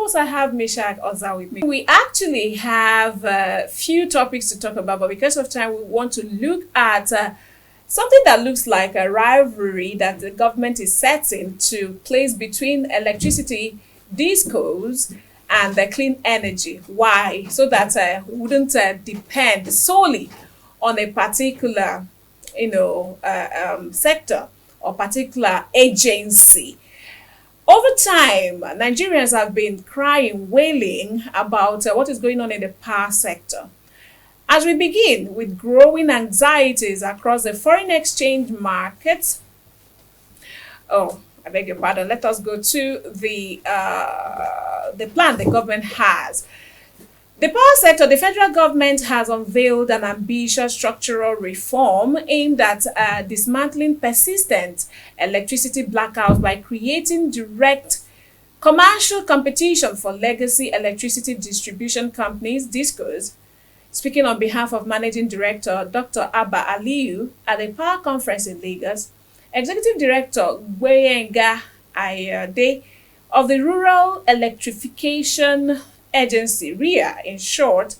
course, I have Meshach Oza with me. We actually have a few topics to talk about, but because of time, we want to look at something that looks like a rivalry that the government is setting to place between electricity discos and the clean energy. Why? So that we wouldn't depend solely on a particular, sector or particular agency. Over time, Nigerians have been crying, wailing about what is going on in the power sector. As we begin with growing anxieties across the foreign exchange market, oh, I beg your pardon, let us go to the plan the government has. The power sector, the federal government has unveiled an ambitious structural reform aimed at dismantling persistent electricity blackouts by creating direct commercial competition for legacy electricity distribution companies, DISCOs. Speaking on behalf of Managing Director Dr. Abba Aliyu at the Power Conference in Lagos, Executive Director Gweyenga Ayode of the Rural Electrification Agency, RIA in short,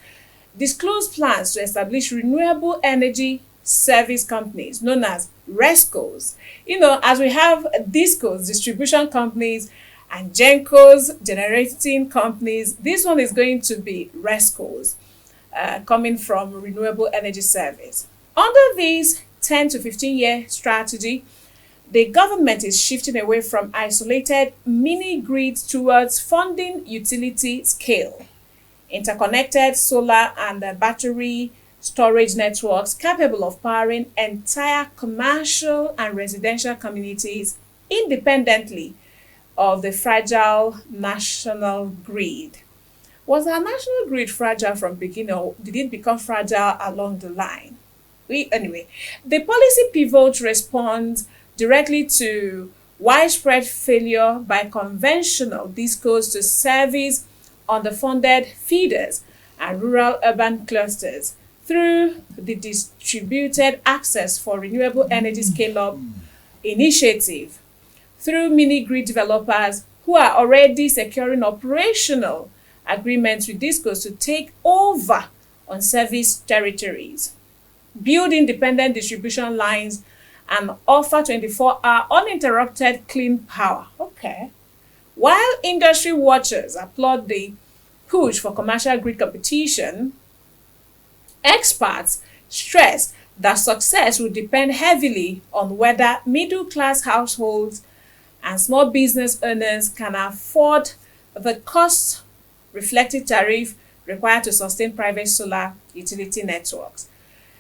disclosed plans to establish renewable energy service companies known as RESCOs. As we have DISCOs, distribution companies, and GENCOs, generating companies, this one is going to be RESCOs, coming from Renewable Energy Service. Under this 10 to 15-year strategy, the government is shifting away from isolated mini grids towards funding utility scale, interconnected solar and battery storage networks capable of powering entire commercial and residential communities independently of the fragile national grid. Was our national grid fragile from beginning, or did it become fragile along the line? Anyway, the policy pivot responds directly to widespread failure by conventional DISCOs to service underfunded feeders and rural urban clusters through the Distributed Access for Renewable Energy Scale-Up initiative, through mini-grid developers who are already securing operational agreements with DISCOs to take over on service territories, build independent distribution lines, and offer 24-hour uninterrupted clean power. Okay. While industry watchers applaud the push for commercial grid competition, experts stress that success will depend heavily on whether middle-class households and small business owners can afford the cost-reflective tariff required to sustain private solar utility networks.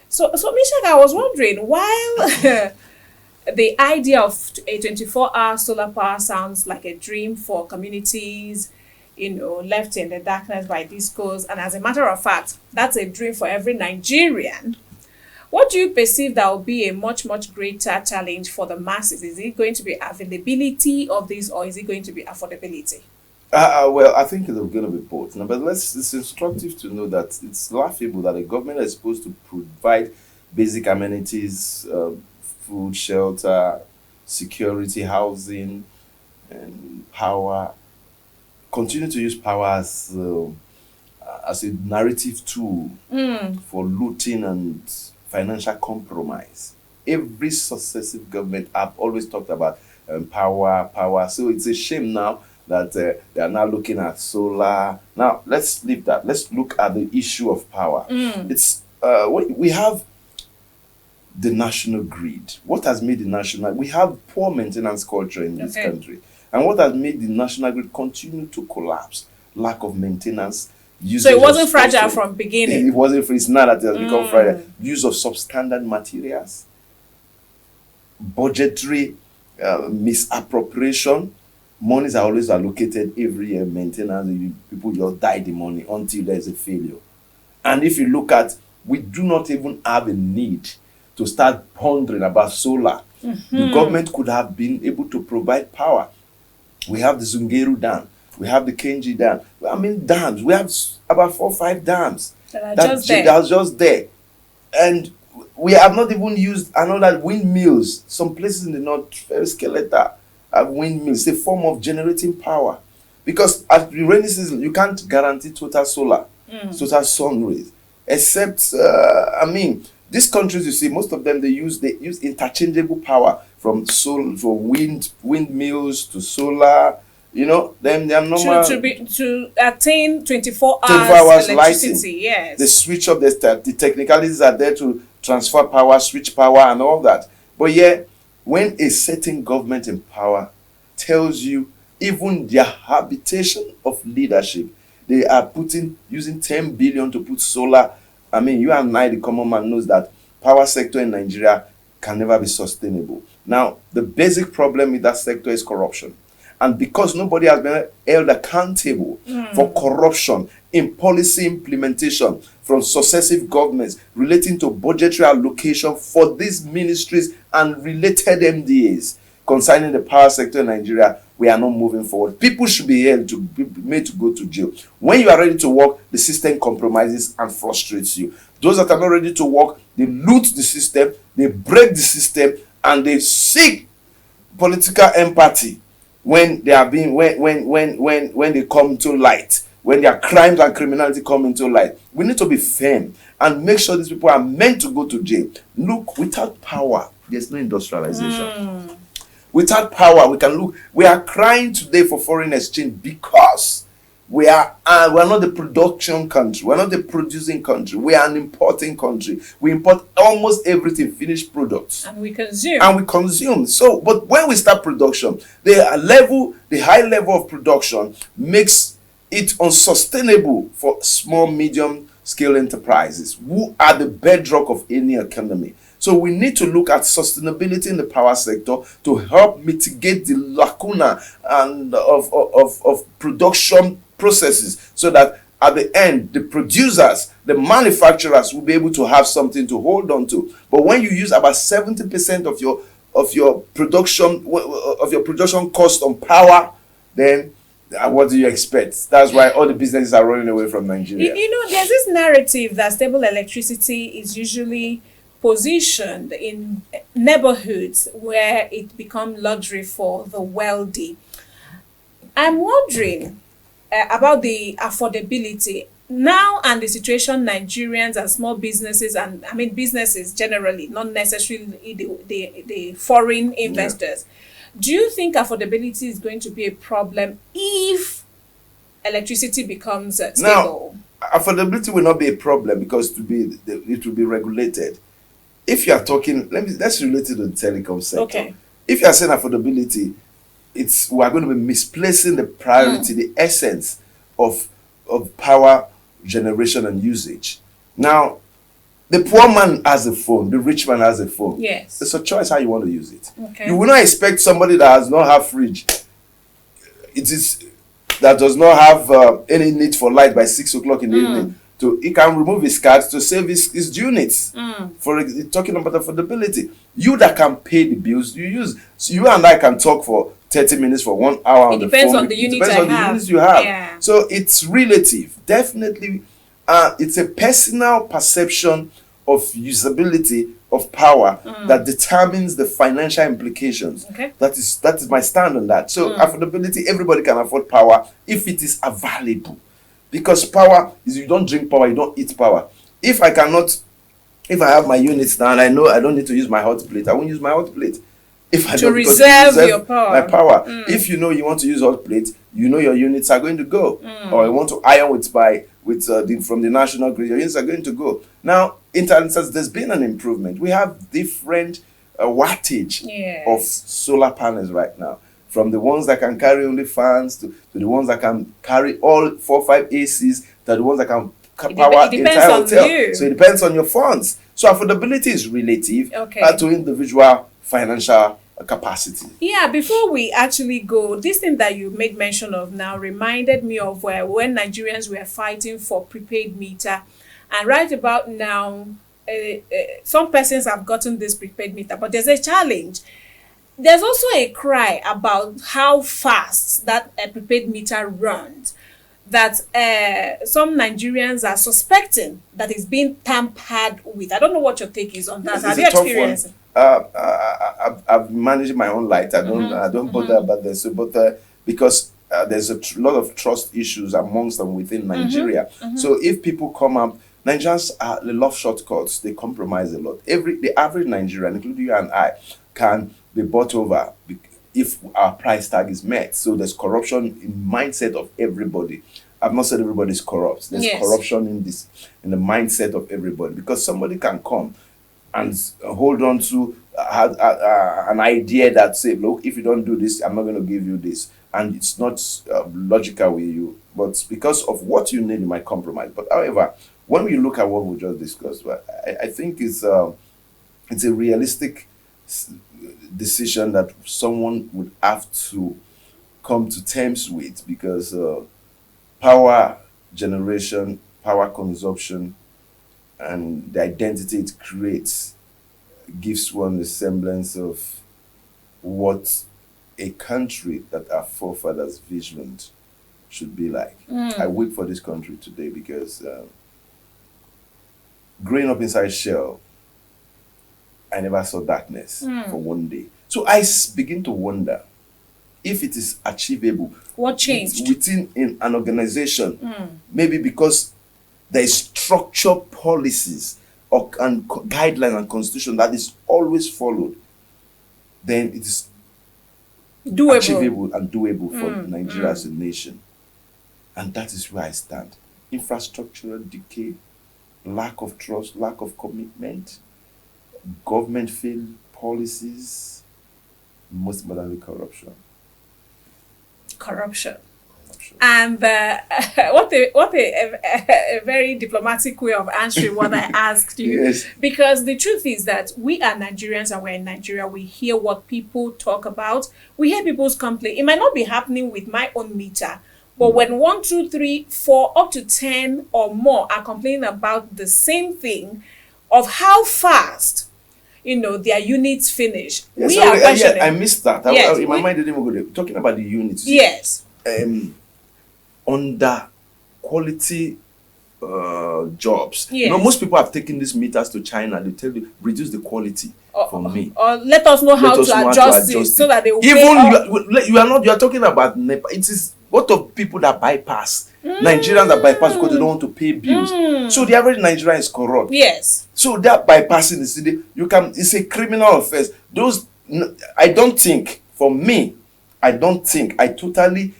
So Meshach, I was wondering, while the idea of a 24-hour solar power sounds like a dream for communities, left in the darkness by DISCOs, and as a matter of fact, that's a dream for every Nigerian, what do you perceive that will be a much, much greater challenge for the masses? Is it going to be availability of this, or is it going to be affordability? Well, I think it's going to be both. No, but it's instructive to know that it's laughable that the government is supposed to provide basic amenities, food, shelter, security, housing, and power. Continue to use power as a narrative tool for looting and financial compromise. Every successive government have always talked about power. So it's a shame now that they are now looking at solar. Now, let's leave that. Let's look at the issue of power. It's we have the national grid. What has made the national... We have poor maintenance culture in this country. And what has made the national grid continue to collapse? Lack of maintenance. So it wasn't fragile from beginning. It wasn't. It's not that it has become fragile. Use of substandard materials. Budgetary misappropriation. Monies are always allocated every year, maintenance, people just die the money until there's a failure. And if you look at, we do not even have a need to start pondering about solar. The government could have been able to provide power. We have the Zungeru Dam, we have the Kenji Dam. I mean, dams, we have about 4 or 5 dams that are just there. And we have not even used another windmills. Some places in the north, very skeletal, have windmills. It's a form of generating power. Because at the rainy season, you can't guarantee total solar, total sun rays, except these countries, you see, most of them they use interchangeable power from windmills to solar. Then they are normal to attain 24 24 hours hours electricity. lighting. Yes. They switch up the technicalities are there to transfer power, switch power, and all that. But yeah, when a certain government in power tells you even their habitation of leadership, they are using 10 billion to put solar. You and I, the common man, knows that power sector in Nigeria can never be sustainable. Now, the basic problem with that sector is corruption. And because nobody has been held accountable for corruption in policy implementation from successive governments relating to budgetary allocation for these ministries and related MDAs concerning the power sector in Nigeria, we are not moving forward. People should be held to be made to go to jail. When you are ready to work, the system compromises and frustrates you. Those that are not ready to work, they loot the system, they break the system, and they seek political empathy when they are being when they come to light, when their crimes and criminality come into light. We need to be firm and make sure these people are meant to go to jail. Look, without power, there's no industrialization. Without power, we are crying today for foreign exchange because we're not the production country, we're not the producing country, we are an importing country. We import almost everything, finished products, and we consume. So, but when we start production, the high level of production makes it unsustainable for small, medium scale enterprises who are the bedrock of any economy. So we need to look at sustainability in the power sector to help mitigate the lacuna and of production processes, so that at the end, the producers, the manufacturers will be able to have something to hold on to. But when you use about 70% of your production cost on power, then what do you expect? That's why all the businesses are running away from Nigeria. There's this narrative that stable electricity is usually positioned in neighborhoods where it becomes luxury for the wealthy. I'm wondering about the affordability now and the situation Nigerians and small businesses, and businesses generally, not necessarily the foreign investors. Do you think affordability is going to be a problem if electricity becomes stable? Now, affordability will not be a problem because it will be regulated. If you are talking, let's relate it to the telecom sector. Okay. If you are saying affordability, we are going to be misplacing the priority, the essence of power generation and usage. Now, the poor man has a phone, the rich man has a phone. Yes. It's a choice how you want to use it. Okay. You will not expect somebody that does not have fridge, that does not have any need for light by 6 o'clock in the evening, he can remove his card to save his units. For talking about affordability, you that can pay the bills, you use. So you and I can talk for 30 minutes for 1 hour on the phone. It depends on the units you have. Yeah. So it's relative. Definitely, it's a personal perception of usability of power that determines the financial implications. Okay. That is my stand on that. So affordability, everybody can afford power if it is available. Because power is, you don't drink power, you don't eat power. If I have my units now and I know I don't need to use my hot plate, I won't use my hot plate. If I to reserve your power. My power. If you know you want to use hot plate, you know your units are going to go. Or you want to iron from the national grid, your units are going to go. Now, in terms of there's been an improvement. We have different wattage of solar panels right now. From the ones that can carry only fans to the ones that can carry all 4 or 5 ACs to the ones that can power the entire hotel. So it depends on your funds. So affordability is relative to individual financial capacity. Yeah, before we actually go, this thing that you made mention of now reminded me of when Nigerians were fighting for prepaid meter, and right about now, some persons have gotten this prepaid meter, but there's a challenge. There's also a cry about how fast that prepaid meter runs, that some Nigerians are suspecting that it's being tampered with. I don't know what your take is on that. Have you experienced it? I've managed my own light. I don't bother about this. But because there's a lot of trust issues amongst and within Nigeria. So if people come up, Nigerians they love shortcuts. They compromise a lot. The average Nigerian, including you and I, can be bought over if our price tag is met. So there's corruption in mindset of everybody. I've not said everybody's corrupt. There's corruption in the mindset of everybody, because somebody can come and hold on to an idea that say, look, if you don't do this, I'm not going to give you this, and it's not logical with you. But because of what you need, you might compromise. But however, when we look at what we just discussed, well, I think it's a realistic decision that someone would have to come to terms with, because power generation, power consumption, and the identity it creates gives one the semblance of what a country that our forefathers visioned should be like. I weep for this country today because growing up inside Shell, I never saw darkness for one day. So I begin to wonder if it is achievable. What changed? Within an organization, maybe because there is structured policies and guidelines and constitution that is always followed, then it is doable. Achievable and doable for Nigeria as a nation. And that is where I stand. Infrastructural decay, lack of trust, lack of commitment, government failed policies, most importantly corruption. And what a very diplomatic way of answering what I asked you. Yes. Because the truth is that we are Nigerians and we're in Nigeria. We hear what people talk about. We hear people's complaint. It might not be happening with my own meter, but when 1, 2, 3, 4, up to 10 or more are complaining about the same thing of how fast, their units finish. Yes, We are questioning. I missed that. Yes, in my mind, I didn't even go there. Talking about the units. Yes. Under quality jobs. Yes. Most people have taken these meters to China. They tell you, reduce the quality for me. Or let us know how to adjust it so that they will you are talking about NEPA. It is what of people that bypass. Nigerians that bypass because they don't want to pay bills. So the average Nigerian is corrupt. Yes. So that bypassing the city, it's a criminal offense. I don't think, I totally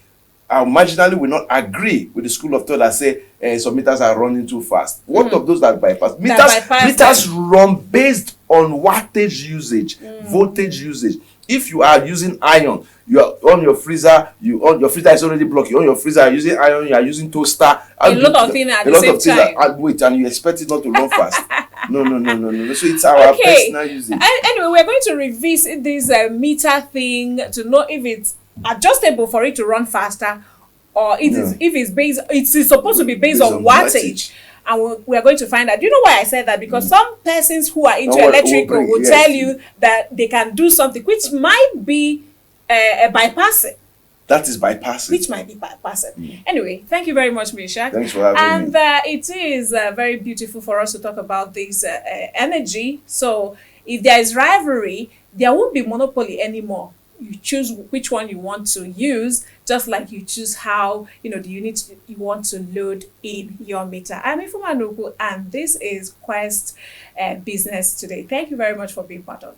marginally will not agree with the school of thought that say some meters are running too fast. What of those that bypass? Meters run based on wattage usage, voltage usage. If you are using iron, you are on your freezer, your freezer is already blocked. You on your freezer, you are using iron, you are using toaster. A lot of things at the same time. And you expect it not to run fast. No. So it's our personal usage. Anyway, we're going to revisit this meter thing to know if it's adjustable for it to run faster, or if it's supposed to be based on wattage. And we are going to find out. Do you know why I said that? Because some persons who are into electrical will tell you that they can do something which might be a bypassing. That is bypassing. Which might be bypassing. Anyway, thank you very much, Misha. Thanks for having me. And it is very beautiful for us to talk about this energy. So if there is rivalry, there won't be monopoly anymore. You choose which one you want to use, just like you choose how the unit you want to load in your meter. I'm Ifuma Nuku, and this is Quest Business Today. Thank you very much for being part of it.